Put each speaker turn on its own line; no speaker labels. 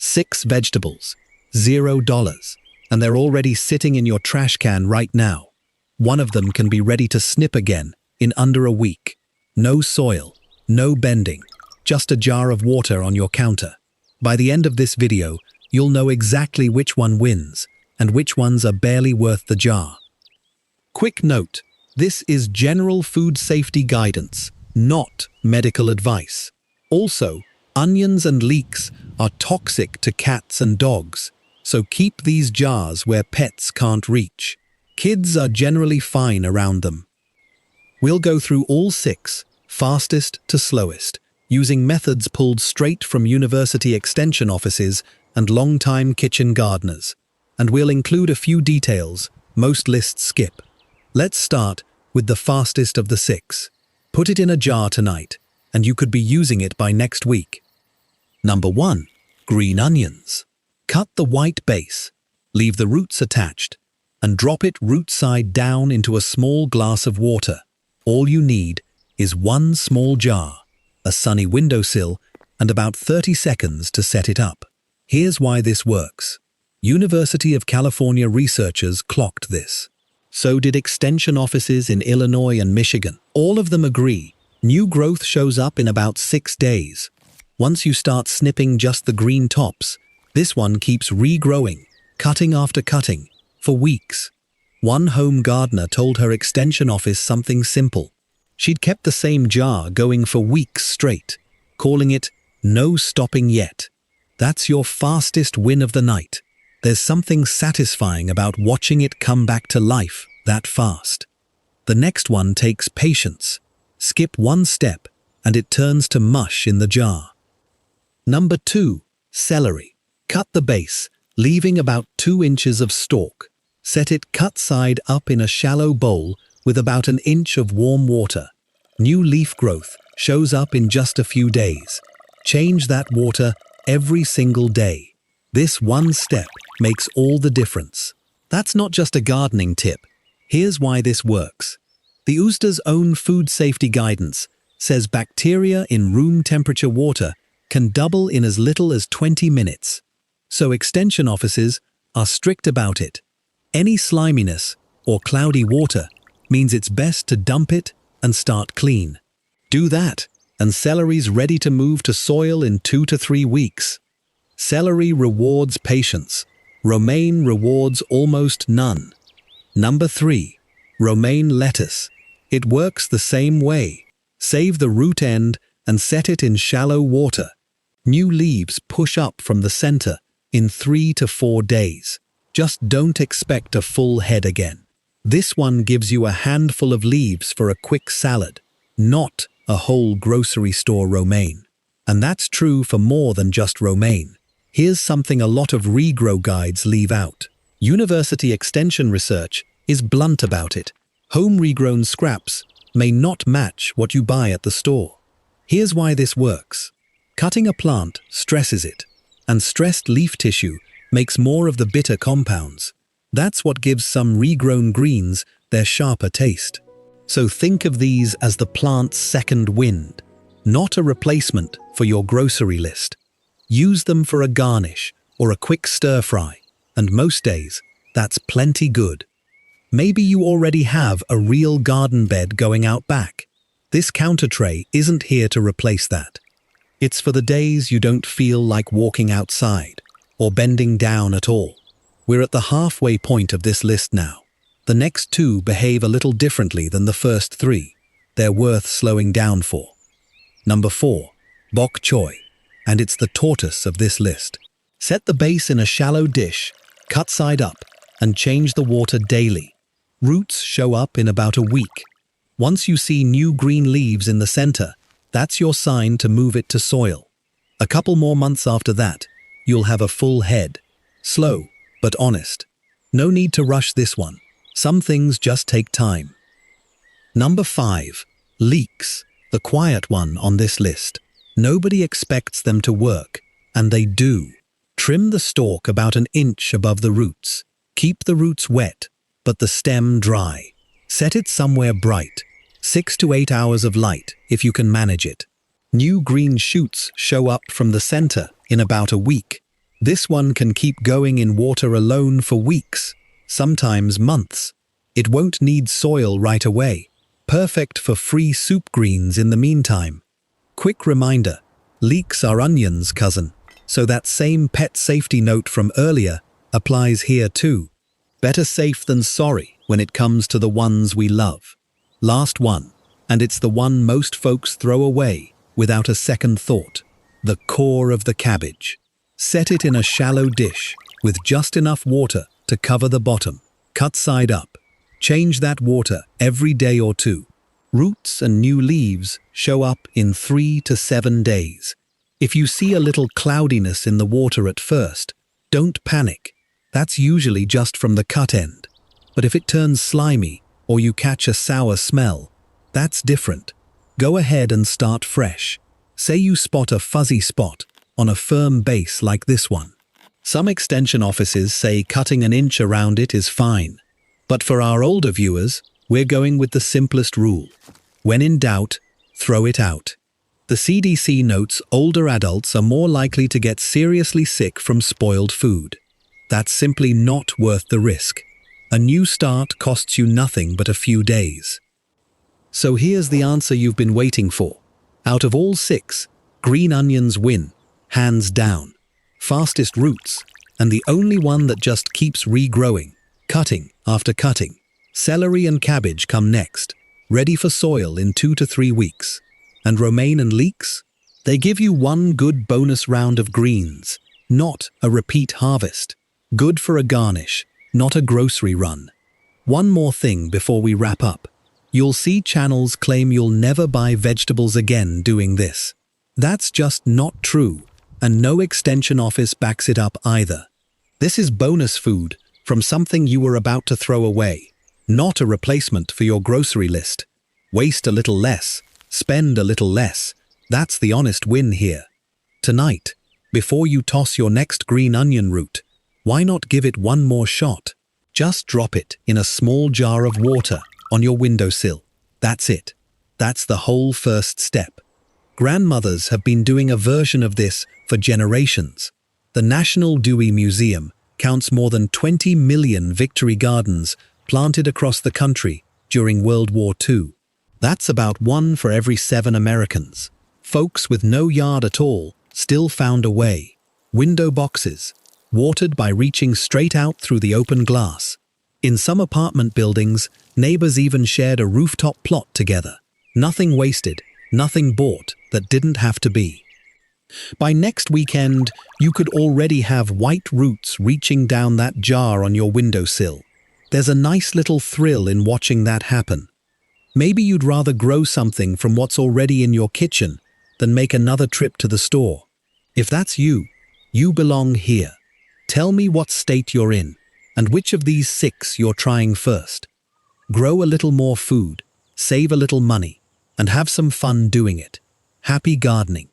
6 vegetables, $0, and they're already sitting in your trash can right now. One of them can be ready to snip again in under a week. No soil, no bending, just a jar of water on your counter. By the end of this video, you'll know exactly which one wins and which ones are barely worth the jar. Quick note, this is general food safety guidance, not medical advice. Also, onions and leeks are toxic to cats and dogs, so keep these jars where pets can't reach. Kids are generally fine around them. We'll go through all 6, fastest to slowest, using methods pulled straight from university extension offices and long-time kitchen gardeners. And we'll include a few details most lists skip. Let's start with the fastest of the 6. Put it in a jar tonight, and you could be using it by next week. Number 1. Green onions. Cut the white base, leave the roots attached, and drop it root side down into a small glass of water. All you need is 1 small jar, a sunny windowsill, and about 30 seconds to set it up. Here's why this works. University of California researchers clocked this. So did extension offices in Illinois and Michigan. All of them agree. New growth shows up in about 6 days. Once you start snipping just the green tops, this one keeps regrowing, cutting after cutting, for weeks. One home gardener told her extension office something simple. She'd kept the same jar going for weeks straight, calling it "no stopping yet." That's your fastest win of the night. There's something satisfying about watching it come back to life that fast. The next one takes patience. Skip 1 step, and it turns to mush in the jar. Number 2. Celery. Cut the base, leaving about 2 inches of stalk. Set it cut side up in a shallow bowl with about 1 inch of warm water. New leaf growth shows up in just a few days. Change that water every single day. This one step makes all the difference. That's not just a gardening tip. Here's why this works. The USDA's own food safety guidance says bacteria in room temperature water can double in as little as 20 minutes. So extension offices are strict about it. Any sliminess or cloudy water means it's best to dump it and start clean. Do that, and celery's ready to move to soil in 2 to 3 weeks. Celery rewards patience. Romaine rewards almost none. Number 3. Romaine lettuce. It works the same way. Save the root end and set it in shallow water. New leaves push up from the center in 3 to 4 days. Just don't expect a full head again. This one gives you a handful of leaves for a quick salad, not a whole grocery store romaine. And that's true for more than just romaine. Here's something a lot of regrow guides leave out. University extension research is blunt about it. Home regrown scraps may not match what you buy at the store. Here's why this works. Cutting a plant stresses it, and stressed leaf tissue makes more of the bitter compounds. That's what gives some regrown greens their sharper taste. So think of these as the plant's second wind, not a replacement for your grocery list. Use them for a garnish or a quick stir-fry, and most days, that's plenty good. Maybe you already have a real garden bed going out back. This counter tray isn't here to replace that. It's for the days you don't feel like walking outside or bending down at all. We're at the halfway point of this list now. The next 2 behave a little differently than the first 3. They're worth slowing down for. Number 4. Bok choy. And it's the tortoise of this list. Set the base in a shallow dish, cut side up, and change the water daily. Roots show up in about a week. Once you see new green leaves in the center, that's your sign to move it to soil. A couple more months after that, you'll have a full head. Slow, but honest. No need to rush this one. Some things just take time. Number 5. Leeks, the quiet one on this list. Nobody expects them to work, and they do. Trim the stalk about 1 inch above the roots. Keep the roots wet, but the stem dry. Set it somewhere bright. 6 to 8 hours of light, if you can manage it. New green shoots show up from the center in about a week. This one can keep going in water alone for weeks, sometimes months. It won't need soil right away. Perfect for free soup greens in the meantime. Quick reminder, leeks are onions, cousin, so that same pet safety note from earlier applies here too. Better safe than sorry when it comes to the ones we love. Last one, and it's the one most folks throw away without a second thought. The core of the cabbage. Set it in a shallow dish with just enough water to cover the bottom. Cut side up. Change that water every day or two. Roots and new leaves show up in 3 to 7 days. If you see a little cloudiness in the water at first, don't panic. That's usually just from the cut end. But if it turns slimy or you catch a sour smell, that's different. Go ahead and start fresh. Say you spot a fuzzy spot on a firm base like this one. Some extension offices say cutting an inch around it is fine. But for our older viewers, we're going with the simplest rule. When in doubt, throw it out. The CDC notes older adults are more likely to get seriously sick from spoiled food. That's simply not worth the risk. A new start costs you nothing but a few days. So here's the answer you've been waiting for. Out of all 6, green onions win, hands down. Fastest roots, and the only one that just keeps regrowing, cutting after cutting. Celery and cabbage come next, ready for soil in 2 to 3 weeks. And romaine and leeks? They give you one good bonus round of greens, not a repeat harvest. Good for a garnish, not a grocery run. One more thing before we wrap up. You'll see channels claim you'll never buy vegetables again doing this. That's just not true, and no extension office backs it up either. This is bonus food from something you were about to throw away, not a replacement for your grocery list. Waste a little less, spend a little less. That's the honest win here. Tonight, before you toss your next green onion root, why not give it one more shot? Just drop it in a small jar of water on your windowsill. That's it. That's the whole first step. Grandmothers have been doing a version of this for generations. The National Dewey Museum counts more than 20 million victory gardens planted across the country during World War II. That's about 1 for every 7 Americans. Folks with no yard at all still found a way. Window boxes, watered by reaching straight out through the open glass. In some apartment buildings, neighbors even shared a rooftop plot together. Nothing wasted, nothing bought that didn't have to be. By next weekend, you could already have white roots reaching down that jar on your windowsill. There's a nice little thrill in watching that happen. Maybe you'd rather grow something from what's already in your kitchen than make another trip to the store. If that's you, you belong here. Tell me what state you're in and which of these 6 you're trying first. Grow a little more food, save a little money, and have some fun doing it. Happy gardening.